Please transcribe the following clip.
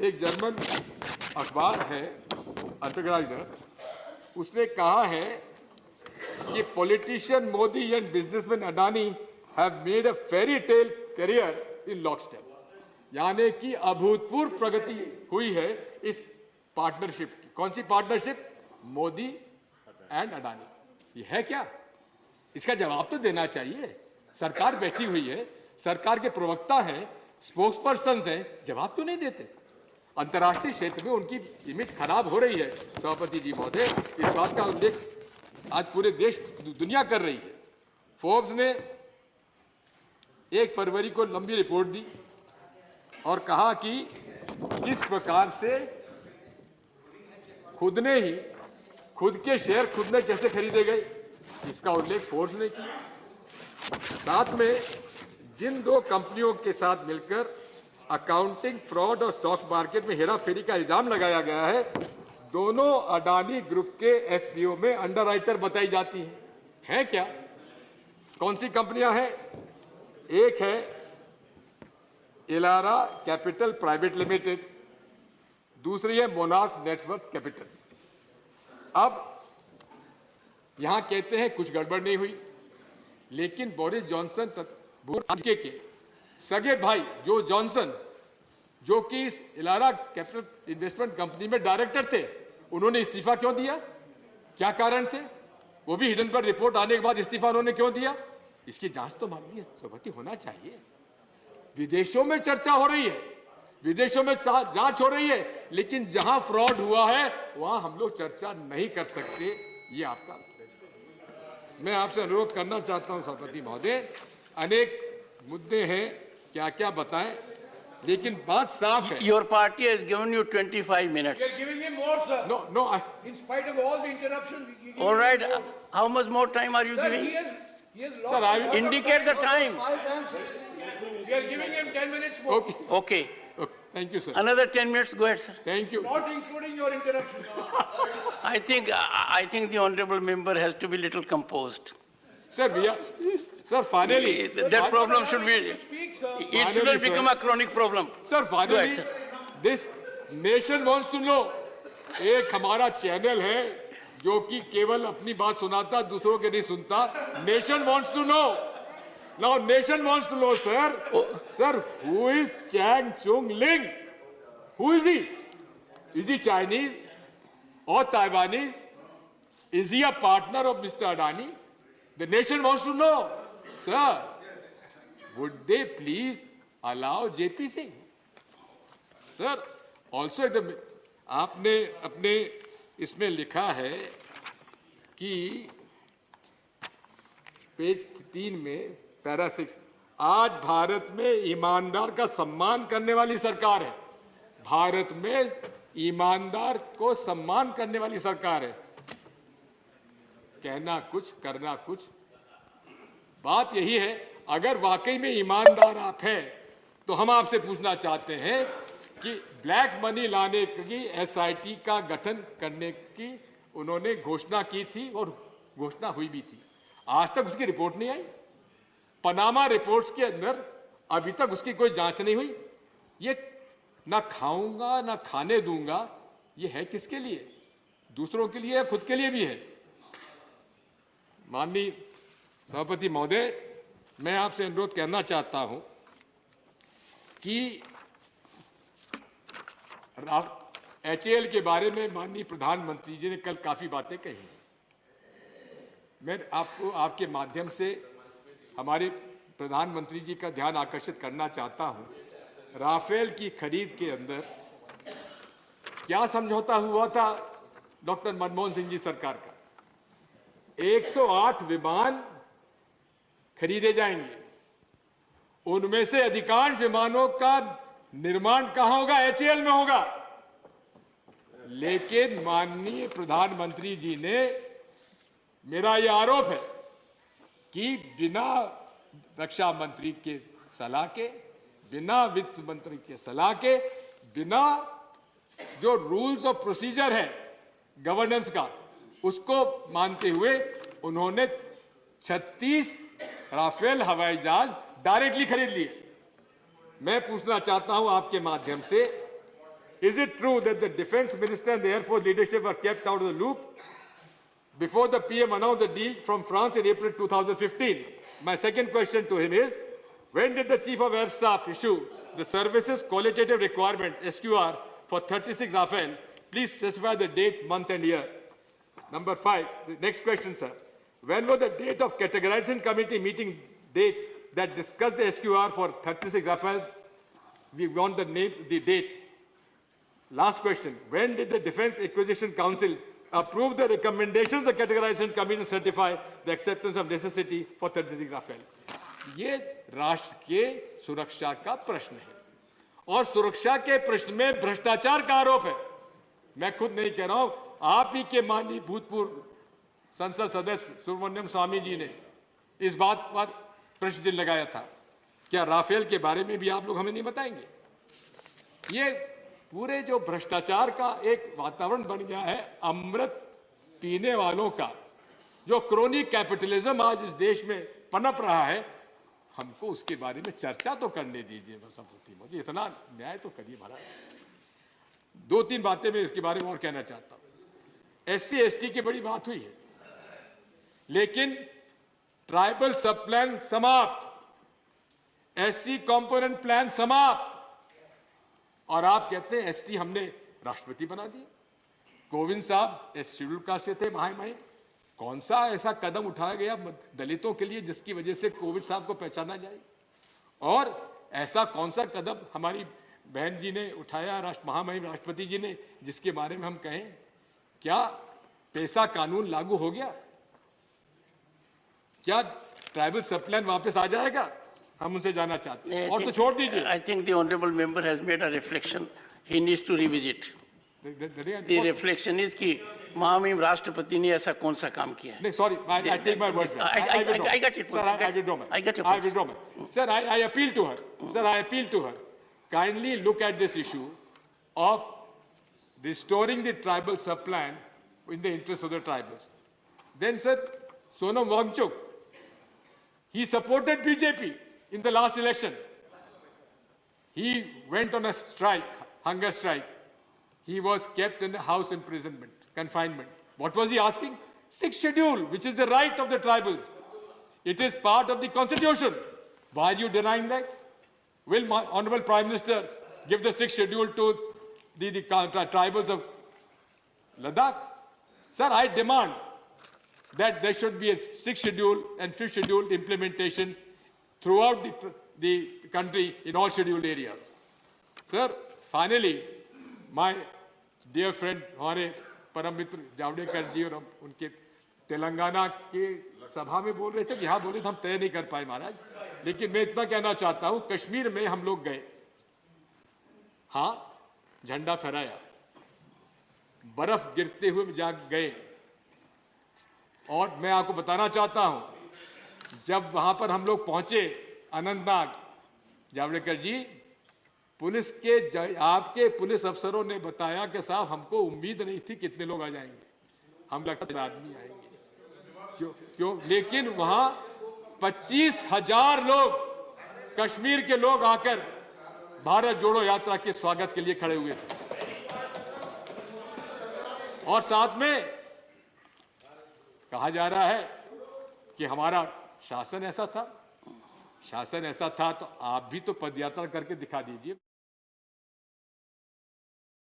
एक जर्मन अखबार है अंतर्राइजर, उसने कहा है कि politician Modi and businessman Adani have made a fairy tale career in lockstep, यानी कि अभूतपूर्व प्रगति हुई है इस पार्टनरशिप की। कौन सी पार्टनरशिप? मोदी एंड अडानी। ये है क्या? इसका जवाब तो देना चाहिए। सरकार बैठी हुई है, सरकार के प्रवक्ता हैं, स्पोक्स पर्सन हैं, जवाब क्यों नहीं देते? अंतर्राष्ट्रीय क्षेत्र में उनकी इमेज खराब हो रही है सभापति जी महोदय, इस बात का उल्लेख आज पूरे देश दुनिया कर रही है। फोर्ब्स ने 1 फरवरी को लंबी रिपोर्ट दी और कहा कि किस प्रकार से खुद के शेयर खुद ने कैसे खरीदे गए, इसका उल्लेख फोर्ब्स ने किया। साथ में जिन 2 कंपनियों के साथ मिलकर अकाउंटिंग फ्रॉड और स्टॉक मार्केट में हेराफेरी का इल्जाम लगाया गया है, दोनों अडानी ग्रुप के एफपीओ में अंडरराइटर बताई जाती हैं। है क्या? कौन सी कंपनियां हैं? एक है इलारा कैपिटल प्राइवेट लिमिटेड, दूसरी है मोनार्क नेटवर्क कैपिटल। अब यहां कहते हैं कुछ गड़बड़ नहीं हुई, लेकिन बोरिस जॉनसन के सगे भाई जो जॉनसन, जो कि इस इलारा कैपिटल इन्वेस्टमेंट कंपनी में डायरेक्टर थे, उन्होंने इस्तीफा क्यों दिया? क्या कारण थे? वो भी हिडन पर रिपोर्ट आने के बाद इस्तीफा उन्होंने क्यों दिया? इसकी जांच तो माननीय सभापति होना चाहिए। विदेशों में चर्चा हो रही है, विदेशों में जांच हो रही है, लेकिन जहां फ्रॉड हुआ है वहां हम लोग चर्चा नहीं कर सकते। ये आपका, मैं आपसे अनुरोध करना चाहता हूं सभापति महोदय, अनेक मुद्दे हैं, क्या क्या बताएं, लेकिन बात साफ है। Your party has given you 25 minutes. We are giving him more, sir. No, In spite of all the interruptions, we give All right. him more. How much more time are you Sir, giving? he has lost. Sir, I will indicate the time. 5 times. We are giving him 10 minutes more. Okay. Okay. Thank you, sir. Another 10 minutes. Go ahead, sir. Thank you. Not including your interruptions. I think the honorable member has to be little composed. Sir, finally. That problem should be. To speak, sir. It shouldn't become a chronic problem. Sir, Go finally, ahead, sir. this nation wants to know. एक हमारा channel है जो कि केवल अपनी बात सुनाता, दूसरों के नहीं सुनता। Nation wants to know. Now, nation wants to know, sir. Sir, who is Chang Chung Ling? Who is he? Is he Chinese or Taiwanese? Is he a partner of Mr. Adani? The nation wants to know. Sir, would they please allow JP Singh? Sir, also आपने अपने इसमें लिखा है कि page 3 में para 6, आज भारत में ईमानदार का सम्मान करने वाली सरकार है। भारत में ईमानदार को सम्मान करने वाली सरकार है। कहना कुछ, करना कुछ। बात यही है, अगर वाकई में ईमानदार आप हैं तो हम आपसे पूछना चाहते हैं कि ब्लैक मनी लाने की एसआईटी का गठन करने की उन्होंने घोषणा की थी और घोषणा हुई भी थी। आज तक उसकी रिपोर्ट नहीं आई। पनामा रिपोर्ट्स के अंदर अभी तक उसकी कोई जांच नहीं हुई। ये ना खाऊंगा ना खाने दूंगा, ये है किसके लिए? दूसरों के लिए, खुद के लिए भी है। माननीय सभापति महोदय, मैं आपसे अनुरोध करना चाहता हूं कि एचएएल के बारे में माननीय प्रधानमंत्री जी ने कल काफी बातें कही। मैं आपको आपके माध्यम से हमारे प्रधानमंत्री जी का ध्यान आकर्षित करना चाहता हूं। राफेल की खरीद के अंदर क्या समझौता हुआ था डॉक्टर मनमोहन सिंह जी सरकार का? 108 विमान खरीदे जाएंगे। उनमें से अधिकांश विमानों का निर्माण कहां होगा? एचएएल में होगा। लेकिन माननीय प्रधानमंत्री जी ने, मेरा यह आरोप है कि बिना रक्षा मंत्री के सलाह के, बिना वित्त मंत्री के सलाह के, बिना जो रूल्स ऑफ प्रोसीजर है गवर्नेंस का, उसको मानते हुए उन्होंने 36 राफेल हवाई जहाज डायरेक्टली खरीद लिए। मैं पूछना चाहता हूं आपके माध्यम से is it true that the defense minister and the Air Force leadership were kept out of the loop before the PM announced the deal from France in April 2015? My second question to him is, when did the Chief of Air Staff issue the Services Qualitative Requirement, SQR, for 36 Rafale? Please specify the date, month and year. Number 5, the next question, sir. When was the date of categorization committee meeting date that discussed the SQR for 36 Rafales? We want the name, the date. Last question. When did the Defense Acquisition Council approve the recommendations of the categorization committee and certify the acceptance of necessity for 36 Rafale? ये राष्ट्र के सुरक्षा का प्रश्न है और सुरक्षा के प्रश्न में भ्रष्टाचार का आरोप है। मैं खुद नहीं कह रहा हूं, आप ही के माननीय भूतपूर्व संसद सदस्य सुब्रमण्यम स्वामी जी ने इस बात पर प्रश्न चिन्ह लगाया था। क्या राफेल के बारे में भी आप लोग हमें नहीं बताएंगे? ये पूरे जो भ्रष्टाचार का एक वातावरण बन गया है, अमृत पीने वालों का, जो क्रोनिक कैपिटलिज्म आज इस देश में पनप रहा है, हमको उसके बारे में चर्चा तो करने दीजिए। सभापति मोदी, इतना न्याय तो करिए महाराज। 2-3 बातें मैं इसके बारे में और कहना चाहता हूं। SC ST की बड़ी बात हुई है, लेकिन ट्राइबल सब प्लान समाप्त, SC कंपोनेंट प्लान समाप्त, और आप कहते हैं ST हमने राष्ट्रपति बना दिए। कोविंद साहब शेड्यूल कास्ट से थे, महामहिम। कौन सा ऐसा कदम उठाया गया दलितों के लिए जिसकी वजह से कोविंद साहब को पहचाना जाए? और ऐसा कौन सा कदम हमारी बहन जी ने उठाया, महामहिम राष्ट्रपति जी ने, जिसके बारे में हम कहें क्या पैसा कानून लागू हो गया? क्या ट्राइबल सब प्लान वापस आ जाएगा? हम उनसे जानना चाहते हैं। और तो छोड़ दीजिए। I think the honorable member has made a reflection. He needs to revisit. The reflection is कि महामहिम राष्ट्रपति ने ऐसा कौन सा काम किया है? नहीं, sorry, I take my words back. I got it. Sir, I withdraw my. I got your I point. withdraw my. Sir, I appeal to her. Sir, I appeal to her. Kindly look at this issue of restoring the tribal sub-plan in the interest of the tribals. Then, sir, Sonam Wangchuk, he supported BJP in the last election. He went on a strike, hunger strike. He was kept in the house imprisonment, confinement. What was he asking? 6th schedule, which is the right of the tribals. It is part of the constitution. Why are you denying that? Will my Honorable Prime Minister give the 6th schedule to the tribals of Ladakh? Sir, I demand that there should be a 6th schedule and 5th schedule implementation throughout the country in all scheduled areas. Sir, finally, my dear friend, हमारे परम मित्र जावड़ेकर जी और उनके तेलंगाना के सभा में बोल रहे थे, यहाँ बोले तो हम तय नहीं कर पाए महाराज। लेकिन मैं इतना कहना चाहता हूँ, कश्मीर में हम लोग गए, हाँ, झंडा फहराया, बर्फ गिरते हुए जा गए, और मैं आपको बताना चाहता हूं, जब वहां पर हम लोग पहुंचे अनंतनाग, जावड़ेकर जी, पुलिस के आपके पुलिस अफसरों ने बताया कि साहब हमको उम्मीद नहीं थी कितने लोग आ जाएंगे, हम लगता आदमी आएंगे, क्यों? लेकिन वहां 25,000 लोग, कश्मीर के लोग आकर भारत जोड़ो यात्रा के स्वागत के लिए खड़े हुए थे। और साथ में कहा जा रहा है कि हमारा शासन ऐसा था तो आप भी तो पदयात्रा करके दिखा दीजिए।